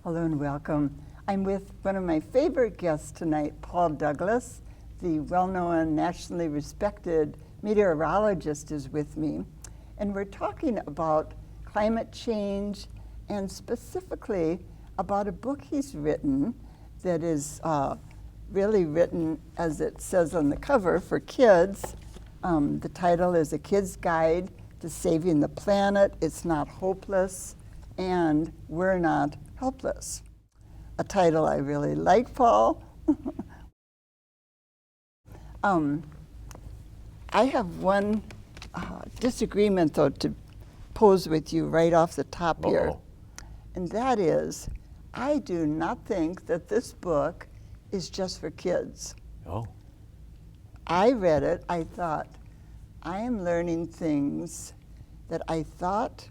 Hello and welcome. I'm with one of my favorite guests tonight, Paul Douglas, the well-known, nationally respected meteorologist is with me. And we're talking about climate change and specifically about a book he's written that is really written, as it says on the cover, for kids. The title is A Kid's Guide to Saving the Planet. It's Not Hopeless, and We're Not Helpless. A title I really like, Paul. I have one disagreement, though, to pose with you right off the top here. And that is, I do not think that this book is just for kids. Oh. I read it, I thought, I am learning things that I thought,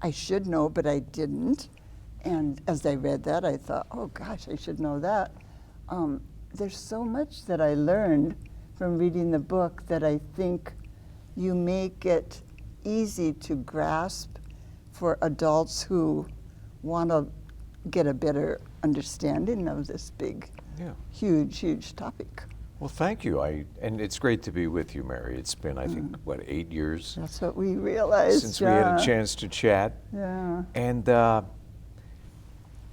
I should know, but I didn't. And as I read that, I thought, oh gosh, I should know that. There's so much that I learned from reading the book that I think you make it easy to grasp for adults who want to get a better understanding of this big, huge topic. Well, thank you. And it's great to be with you, Mary. It's been, I think, 8 years? That's what we realized. Since we had a chance to chat. Yeah. And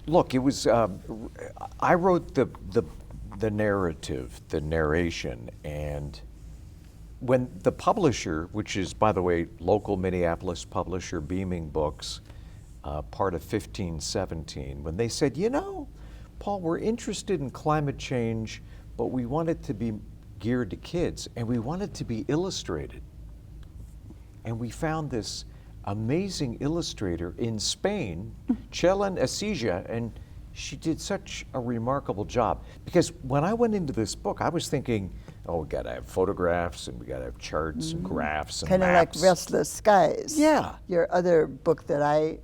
look, it was, I wrote the narrative, the narration, and when the publisher, which is, by the way, local Minneapolis publisher, Beaming Books, part of 1517, when they said, Paul, we're interested in climate change, but we want it to be geared to kids, and we want it to be illustrated. And we found this amazing illustrator in Spain, Chelen Asija, and she did such a remarkable job. Because when I went into this book, I was thinking, we gotta have photographs, and we gotta have charts and graphs and maps. Kind of like Restless Skies. Yeah. Your other book that I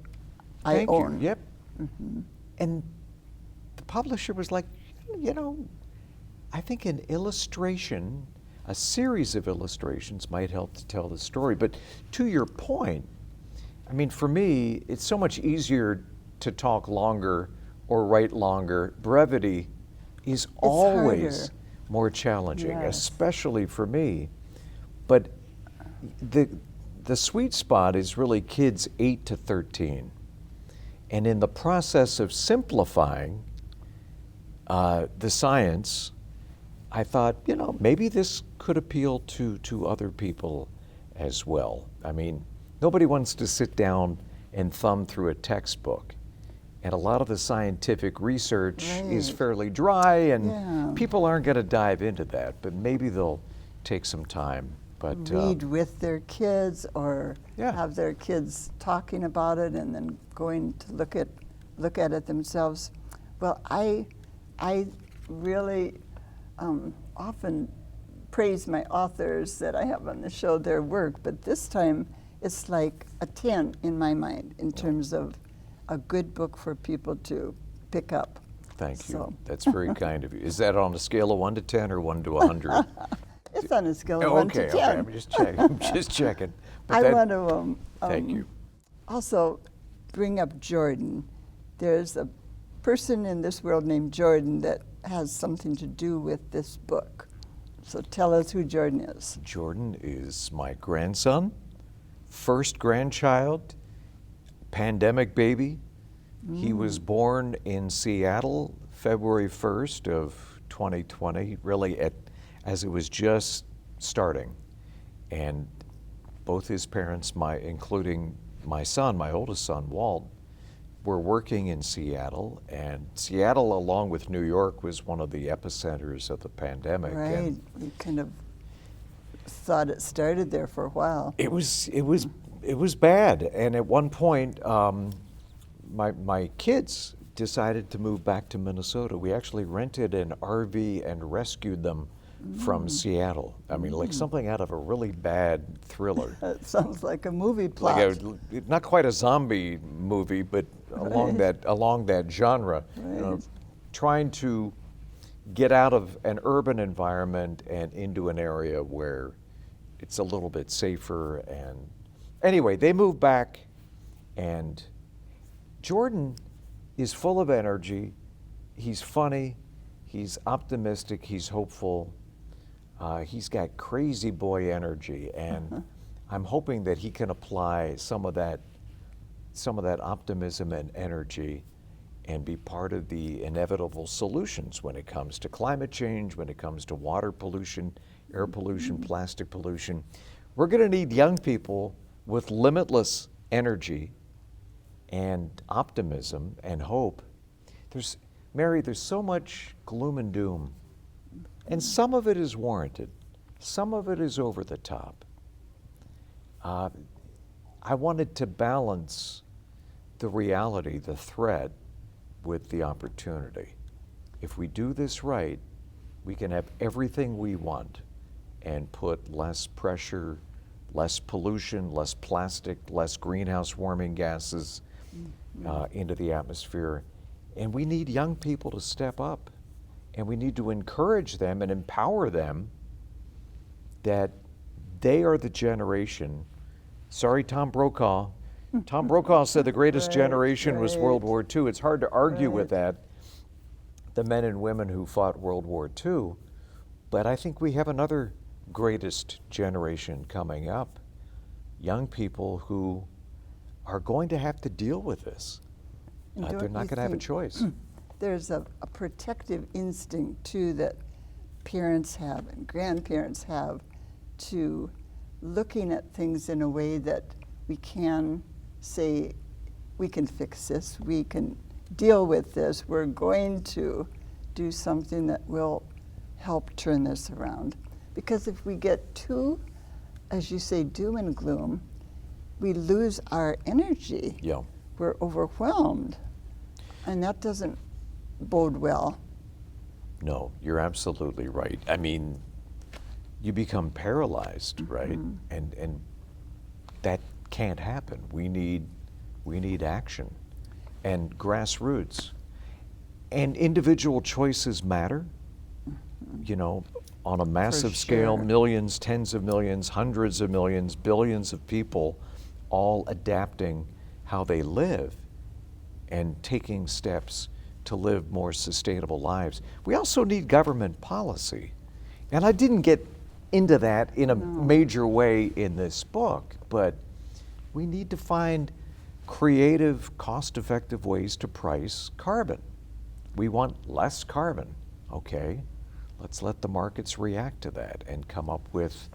Thank own. You. Yep. And the publisher was like, I think an illustration, a series of illustrations might help to tell the story. But to your point, I mean, for me, it's so much easier to talk longer or write longer. Brevity is always harder. More challenging, Yes. especially for me. But the sweet spot is really kids 8 to 13. And in the process of simplifying the science, I thought, maybe this could appeal to other people as well. I mean, nobody wants to sit down and thumb through a textbook. And a lot of the scientific research is fairly dry, and people aren't going to dive into that, but maybe they'll take some time. But read with their kids, or have their kids talking about it and then going to look at it themselves. Well, I really often praise my authors that I have on the show, their work, but this time it's like a 10 in my mind in terms of a good book for people to pick up. Thank you. That's very kind of you. Is that on a scale of 1 to 10 or 1 to 100? It's on a scale of 1 to 10. Okay, I'm just checking. I'm just checking. But I want to thank you. Also bring up Jordan. There's a person in this world named Jordan that has something to do with this book. So tell us who Jordan is. Jordan is my grandson, first grandchild, pandemic baby. He was born in Seattle, February 1st of 2020, really as it was just starting. And both his parents, including my son, my oldest son, Walt, were working in Seattle, and Seattle, along with New York, was one of the epicenters of the pandemic. Right, and we kind of thought it started there for a while. It was bad, and at one point, my kids decided to move back to Minnesota. We actually rented an RV and rescued them from Seattle. I mean, like something out of a really bad thriller. That sounds like a movie plot. Like not quite a zombie movie, but along that genre. Right. Trying to get out of an urban environment and into an area where it's a little bit safer. And anyway, they moved back, and Jordan is full of energy. He's funny. He's optimistic. He's hopeful. He's got crazy boy energy, and I'm hoping that he can apply some of that optimism and energy and be part of the inevitable solutions when it comes to climate change, when it comes to water pollution, air pollution, plastic pollution. We're going to need young people with limitless energy and optimism and hope. Mary, there's so much gloom and doom, and some of it is warranted. Some of it is over the top. I wanted to balance the reality, the threat, with the opportunity. If we do this right, we can have everything we want and put less pressure, less pollution, less plastic, less greenhouse warming gases into the atmosphere. And we need young people to step up, and we need to encourage them and empower them that they are the generation. Sorry, Tom Brokaw. Tom Brokaw said the greatest generation was World War II. It's hard to argue with that, the men and women who fought World War II. But I think we have another greatest generation coming up, young people who are going to have to deal with this. They're not going to have a choice. There's a protective instinct, too, that parents have and grandparents have to looking at things in a way that we can say, we can fix this, we can deal with this, we're going to do something that will help turn this around. Because if we get too, as you say, doom and gloom, we lose our energy. Yeah. We're overwhelmed. And that doesn't bode well. No, you're absolutely right. I mean, you become paralyzed, right? And that can't happen. We need action and grassroots. And individual choices matter. You know, on a massive scale, millions, tens of millions, hundreds of millions, billions of people all adapting how they live and taking steps to live more sustainable lives. We also need government policy. And I didn't get into that in a major way in this book, but we need to find creative, cost-effective ways to price carbon. We want less carbon, okay? Let's let the markets react to that and come up with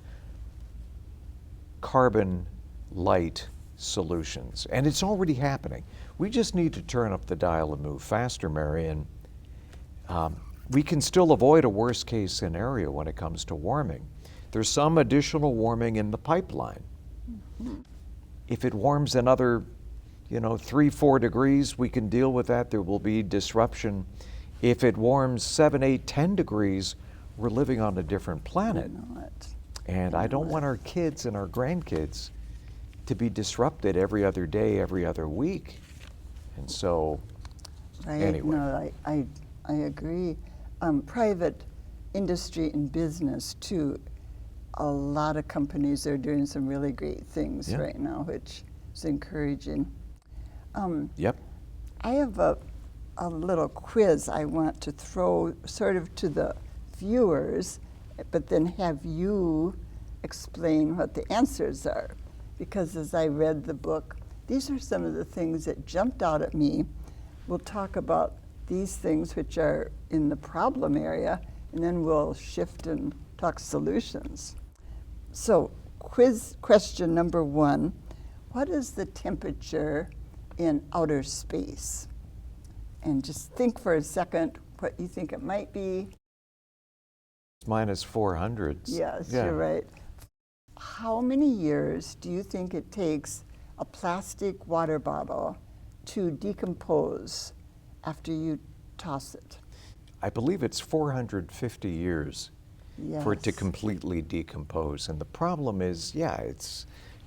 carbon-light solutions. And it's already happening. We just need to turn up the dial and move faster, Marion. We can still avoid a worst-case scenario when it comes to warming. There's some additional warming in the pipeline. If it warms another, 3-4 degrees, we can deal with that. There will be disruption. If it warms 7, 8, 10 degrees, we're living on a different planet. And I don't want our kids and our grandkids to be disrupted every other day, every other week. And so, anyway. No, I agree. Private industry and business, too. A lot of companies are doing some really great things right now, which is encouraging. Yep. I have a little quiz I want to throw sort of to the viewers, but then have you explain what the answers are. Because as I read the book, these are some of the things that jumped out at me. We'll talk about these things which are in the problem area, and then we'll shift and talk solutions. So, quiz question number 1, what is the temperature in outer space? And just think for a second what you think it might be. Minus 400. Yes, you're right. How many years do you think it takes a plastic water bottle to decompose after you toss it? I believe it's 450 years for it to completely decompose. And the problem is,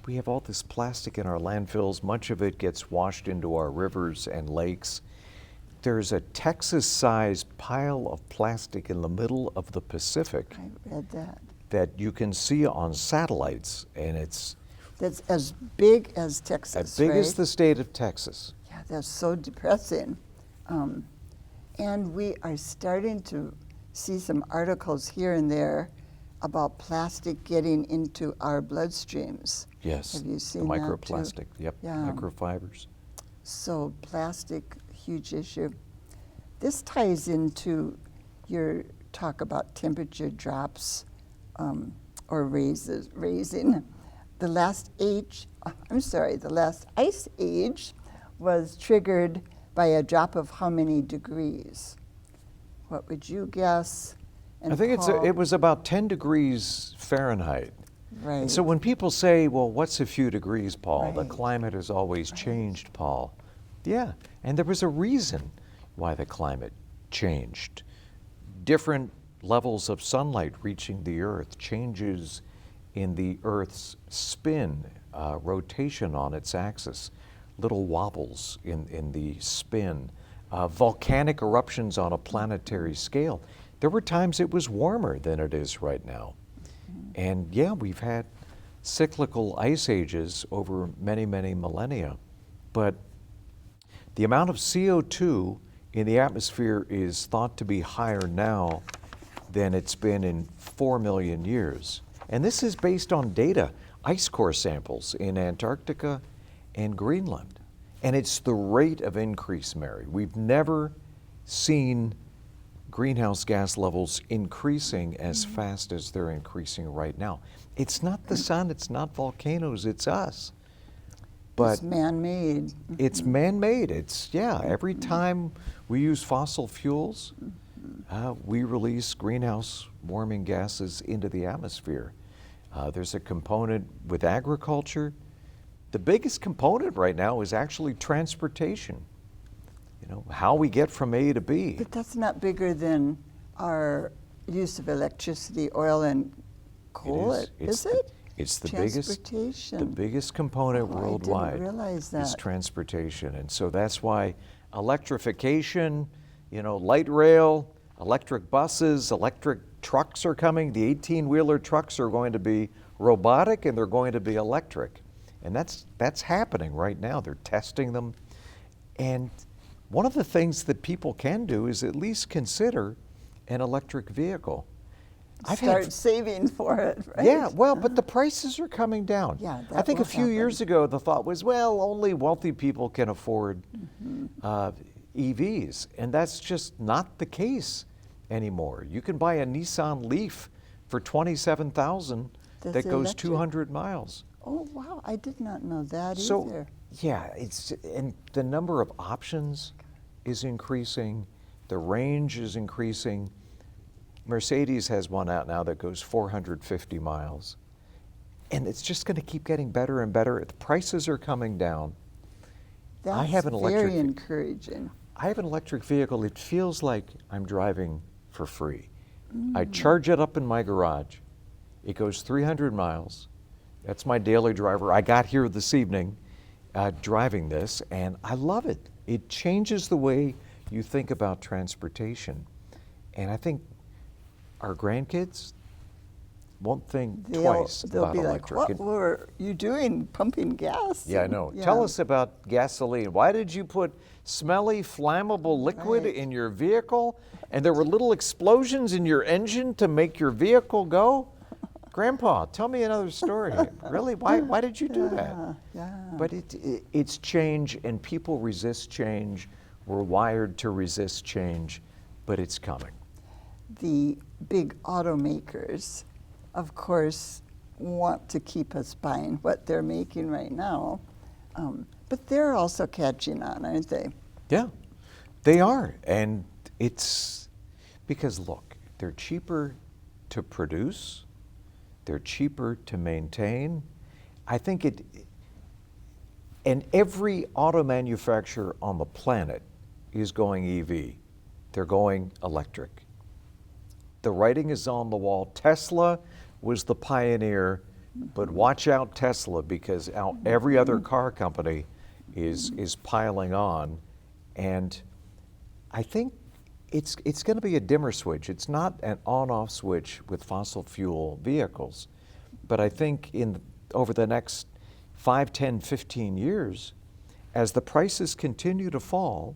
we have all this plastic in our landfills. Much of it gets washed into our rivers and lakes. There's a Texas-sized pile of plastic in the middle of the Pacific. I read that you can see on satellites, and that's as big as Texas, as big as the state of Texas. Yeah, That's so depressing. And we are starting to see some articles here and there about plastic getting into our bloodstreams. Yes. Have you The seen that too? microplastic. Yep. Yeah. Microfibers. So plastic, huge issue. This ties into your talk about temperature drops or raising. The last ice age was triggered by a drop of how many degrees? What would you guess? And I think Paul, it was about 10 degrees Fahrenheit. right. And so when people say, well, what's a few degrees, Paul? The Right. climate has always changed, Paul. Yeah, and there was a reason why the climate changed. Different levels of sunlight reaching the Earth, changes in the Earth's spin, rotation on its axis, little wobbles in the spin, volcanic eruptions on a planetary scale. There were times it was warmer than it is right now. And yeah, we've had cyclical ice ages over many, many millennia. But the amount of CO2 in the atmosphere is thought to be higher now than it's been in 4 million years. And this is based on data, ice core samples in Antarctica and Greenland. And it's the rate of increase, Mary. We've never seen greenhouse gas levels increasing as fast as they're increasing right now. It's not the sun, it's not volcanoes, it's us. But it's man-made. it's man-made. It's, yeah, every time we use fossil fuels, we release greenhouse warming gases into the atmosphere. There's a component with agriculture. The biggest component right now is actually transportation. You know, how we get from A to B. But that's not bigger than our use of electricity, oil, and coal, is it? It's the Transportation. biggest component Oh, worldwide. I didn't realize Is that. transportation, and so that's why electrification, you know, light rail, electric buses, electric trucks are coming. The 18-wheeler trucks are going to be robotic and they're going to be electric, and that's happening right now. They're testing them, and one of the things that people can do is at least consider an electric vehicle. Start saving for it, right? Yeah, well, but the prices are coming down. Yeah, I that think a will few years ago the thought was, well, only wealthy people can afford EVs, and that's just not the case anymore. You can buy a Nissan Leaf for $27,000 that That's goes electric. 200 miles. Oh, wow, I did not know that So, either. yeah, and the number of options is increasing, the range is increasing. Mercedes has one out now that goes 450 miles. And it's just going to keep getting better and better. The prices are coming down. That's have an electric- very encouraging. I have an electric vehicle. It feels like I'm driving for free. I charge it up in my garage. It goes 300 miles. That's my daily driver. I got here this evening driving this, and I love it. It changes the way you think about transportation. And I think our grandkids won't think twice They'll about be electric. like, what were you doing pumping gas? Yeah, I know. Yeah. Tell us about gasoline. Why did you put smelly, flammable liquid Right. in your vehicle, and there were little explosions in your engine to make your vehicle go? Grandpa, tell me another story. Really? Why did you do that? Yeah. But it's change, and people resist change. We're wired to resist change, but it's coming. The big automakers, of course, want to keep us buying what they're making right now. But they're also catching on, aren't they? Yeah, they are. And it's because, look, they're cheaper to produce, they're cheaper to maintain. I think and every auto manufacturer on the planet is going EV. They're going electric. The writing is on the wall. Tesla was the pioneer, but watch out, Tesla, because every other car company is piling on. And I think it's going to be a dimmer switch. It's not an on-off switch with fossil fuel vehicles. But I think over the next 5, 10, 15 years, as the prices continue to fall,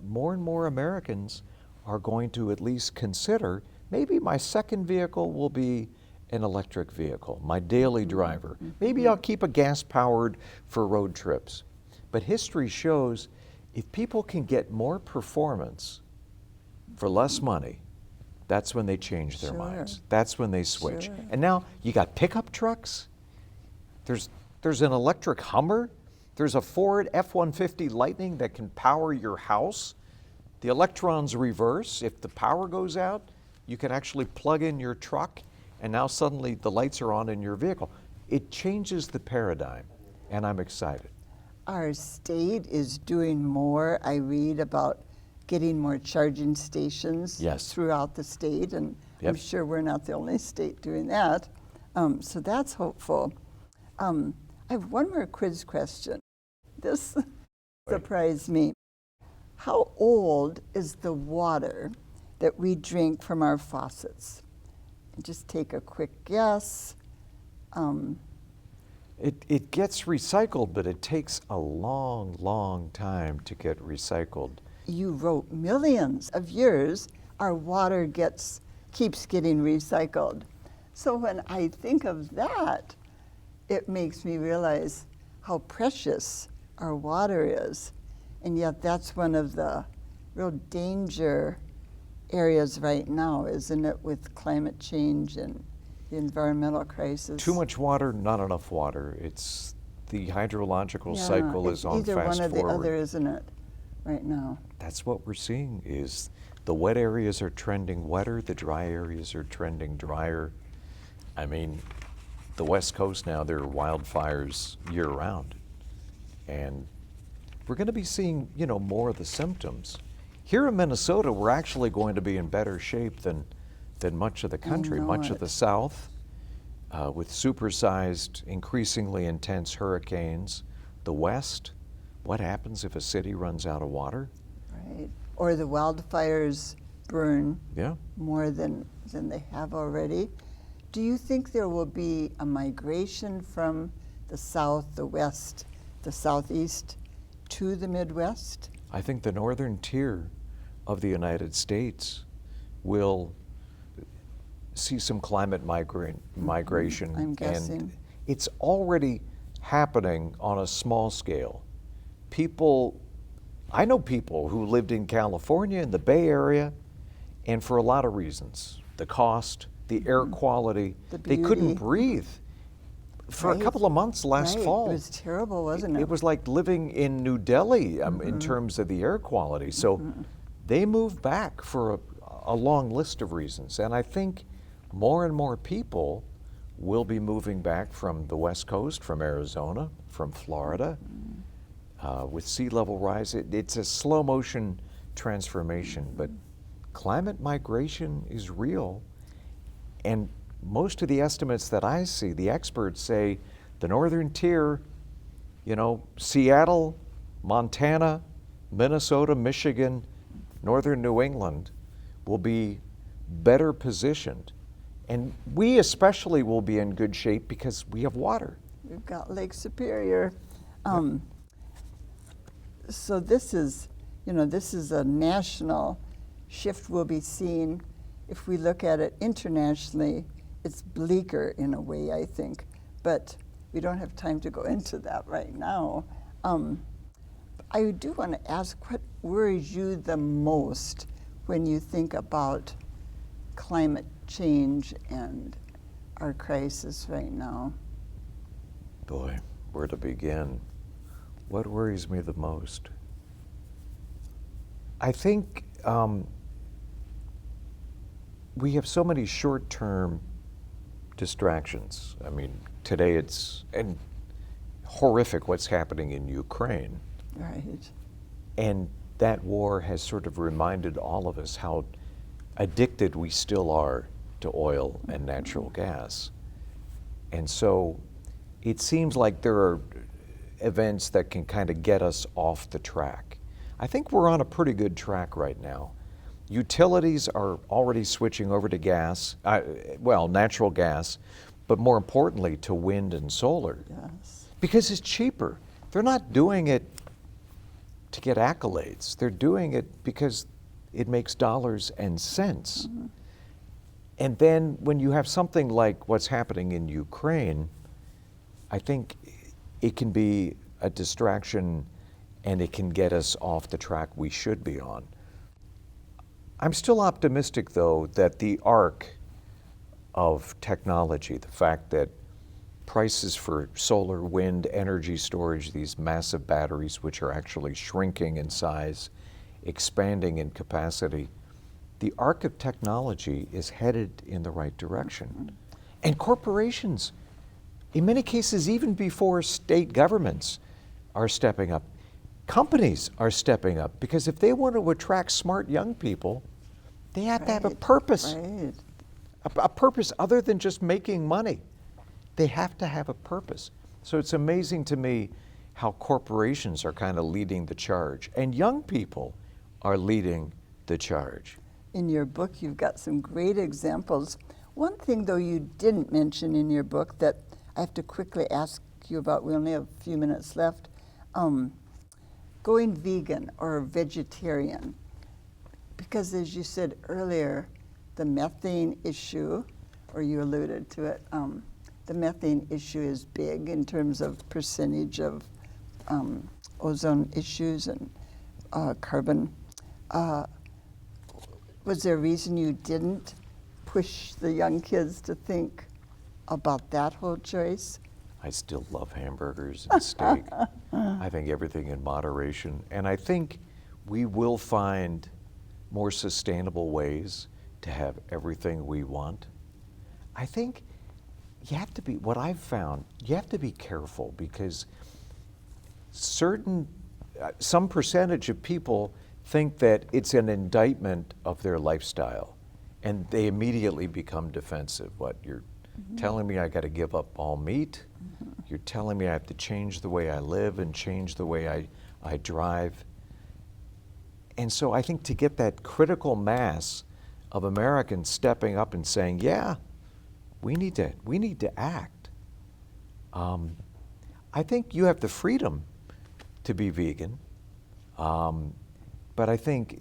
more and more Americans are going to at least consider, maybe my second vehicle will be an electric vehicle, my daily driver. Maybe I'll keep a gas-powered for road trips. But history shows if people can get more performance for less money, that's when they change their minds. That's when they switch. Sure. And now you got pickup trucks. There's an electric Hummer. There's a Ford F-150 Lightning that can power your house. The electrons reverse. If the power goes out, you can actually plug in your truck, and now suddenly the lights are on in your vehicle. It changes the paradigm, and I'm excited. Our state is doing more. I read about getting more charging stations Yes. throughout the state, and I'm Yep. sure we're not the only state doing that. So that's hopeful. I have one more quiz question. This surprised me. How old is the water that we drink from our faucets? Just take a quick guess. It gets recycled, but it takes a long, long time to get recycled. You wrote millions of years, our water keeps getting recycled. So when I think of that, it makes me realize how precious our water is. And yet that's one of the real danger areas right now, isn't it, with climate change and the environmental crisis? Too much water, not enough water. It's the hydrological cycle is on either fast one or the forward. other, isn't it, right now? That's what we're seeing is the wet areas are trending wetter, the dry areas are trending drier. I mean, the West Coast now, there are wildfires year round. And we're going to be seeing, more of the symptoms. Here in Minnesota, we're actually going to be in better shape than much of the country, much of the South, with supersized, increasingly intense hurricanes. The West, what happens if a city runs out of water? Right. Or the wildfires burn Yeah. more than they have already. Do you think there will be a migration from the South, the West, the Southeast to the Midwest? I think the northern tier of the United States will see some climate migration. I'm guessing. And it's already happening on a small scale. I know people who lived in California, in the Bay Area, and for a lot of reasons, the cost, the air quality, they couldn't breathe. For a couple of months last fall. It was terrible, wasn't it? It was like living in New Delhi in terms of the air quality. So they moved back for a long list of reasons. And I think more and more people will be moving back from the West Coast, from Arizona, from Florida. With sea level rise, it's a slow motion transformation, but climate migration is real. And most of the estimates that I see, the experts say the northern tier, Seattle, Montana, Minnesota, Michigan, northern New England will be better positioned. And we especially will be in good shape because we have water. We've got Lake Superior. So this is a national shift we'll be seeing. If we look at it internationally, it's bleaker in a way, I think, but we don't have time to go into that right now. I do want to ask, what worries you the most when you think about climate change and our crisis right now? Boy, where to begin? What worries me the most? I think we have so many short-term distractions. I mean, today it's horrific what's happening in Ukraine. Right. And that war has sort of reminded all of us how addicted we still are to oil and natural gas. And so it seems like there are events that can kind of get us off the track. I think we're on a pretty good track right now. Utilities are already switching over to gas, natural gas, but more importantly to wind and solar. Yes. Because it's cheaper. they're not doing it to get accolades. They're doing it because it makes dollars and cents. Mm-hmm. And then when you have something like what's happening in Ukraine, I think it can be a distraction and it can get us off the track we should be on. I'm still optimistic, though, that the arc of technology, the fact that prices for solar, wind, energy storage, these massive batteries, which are actually shrinking in size, expanding in capacity, the arc of technology is headed in the right direction. And corporations, in many cases, even before state governments, are stepping up. Companies are stepping up, because if they want to attract smart young people, they have to have a purpose. Right. A purpose other than just making money. They have to have a purpose. So it's amazing to me how corporations are kind of leading the charge, and young people are leading the charge. In your book, you've got some great examples. One thing, though, you didn't mention in your book that I have to quickly ask you about, we only have a few minutes left, going vegan or vegetarian. Because as you said earlier, the methane issue, or you alluded to it, the methane issue is big in terms of percentage of ozone issues and carbon. Was there a reason you didn't push the young kids to think about that whole choice? I still love hamburgers and steak. I think everything in moderation. And I think we will find more sustainable ways to have everything we want. I think you have to be, what I've found, you have to be careful, because some percentage of people think that it's an indictment of their lifestyle, and they immediately become defensive. What, you're telling me I got to give up all meat? You're telling me I have to change the way I live and change the way I drive? And so I think to get that critical mass of Americans stepping up and saying, yeah, we need to act. I think you have the freedom to be vegan, but I think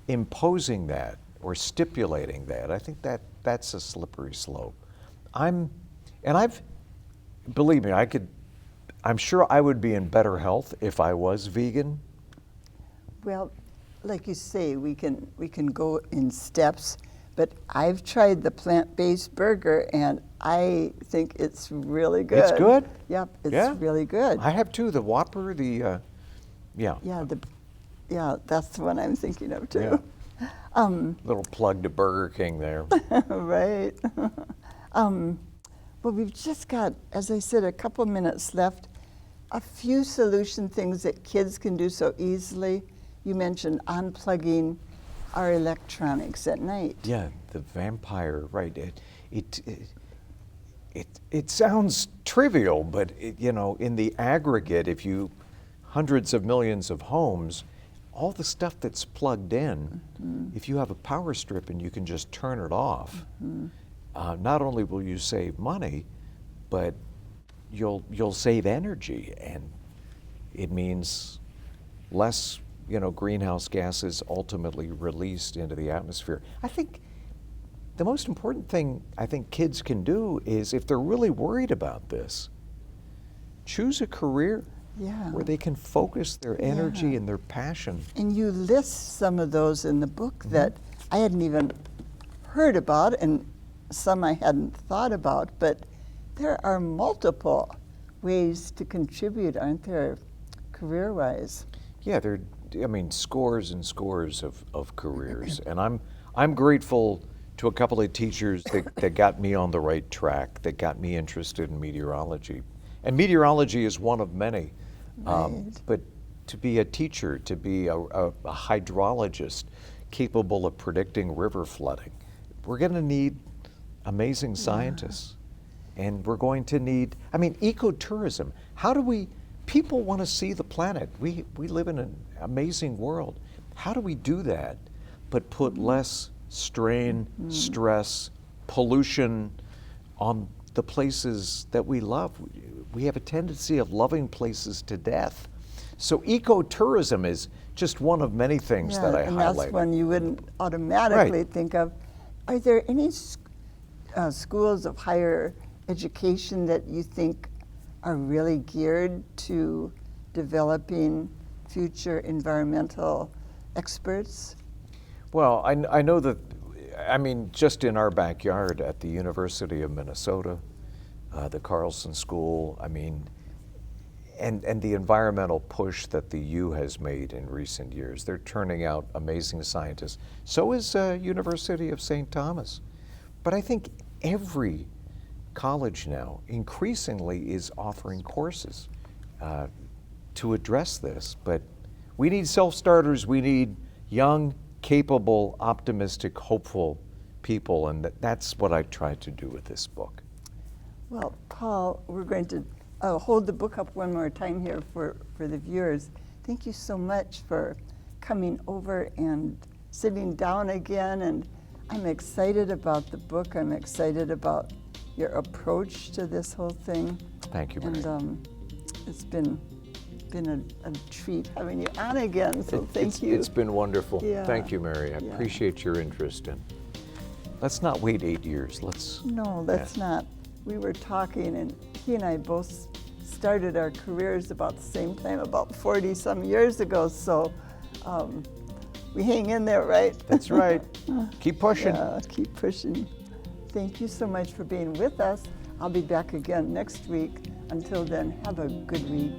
imposing that or stipulating that, I think that's a slippery slope. Believe me, I'm sure I would be in better health if I was vegan. Well, like you say, we can go in steps, but I've tried the plant-based burger and I think it's really good. It's good? Yep, it's really good. I have too, the Whopper, yeah. Yeah, that's the one I'm thinking of too. Yeah. Little plug to Burger King there. Right. Well, we've just got, as I said, a couple minutes left. A few solution things that kids can do so easily. You mentioned unplugging our electronics at night. Yeah, the vampire, right. It sounds trivial, but in the aggregate, if you hundreds of millions of homes, all the stuff that's plugged in, if you have a power strip and you can just turn it off, not only will you save money, but you'll save energy, and it means less greenhouse gases ultimately released into the atmosphere. I think the most important thing I think kids can do is, if they're really worried about this, choose a career where they can focus their energy and their passion. And you list some of those in the book that I hadn't even heard about, and some I hadn't thought about, but there are multiple ways to contribute, aren't there, career-wise? Yeah, scores and scores of careers. And I'm grateful to a couple of teachers that got me on the right track, that got me interested in meteorology. And meteorology is one of many. Right. But to be a teacher, to be a hydrologist capable of predicting river flooding, we're going to need amazing scientists. And we're going to need, ecotourism. People want to see the planet. We live in an amazing world. How do we do that but put less strain, stress, pollution on the places that we love. We have a tendency of loving places to death. So ecotourism is just one of many things that I and highlighted. that's one you wouldn't automatically Right. think of. Are there any schools of higher education that you think are really geared to developing future environmental experts? Well, I know that, I mean, just in our backyard at the University of Minnesota, the Carlson School, I mean, and the environmental push that the U has made in recent years. They're turning out amazing scientists. So is University of St. Thomas. But I think every college now increasingly is offering courses to address this. But we need self-starters. We need young, capable, optimistic, hopeful people, and that's what I tried to do with this book. Well, Paul, we're going to hold the book up one more time here for the viewers. Thank you so much for coming over and sitting down again. And I'm excited about the book. I'm excited about your approach to this whole thing. Thank you, Mary. And it's been a treat having you on again, so thank you. It's been wonderful. Yeah. Thank you, Mary. I appreciate your interest. And let's not wait 8 years. No, let's not. We were talking, and he and I both started our careers about the same time, about 40-some years ago, so we hang in there, right? That's right. Keep pushing. Yeah, keep pushing. Thank you so much for being with us. I'll be back again next week. Until then, have a good week.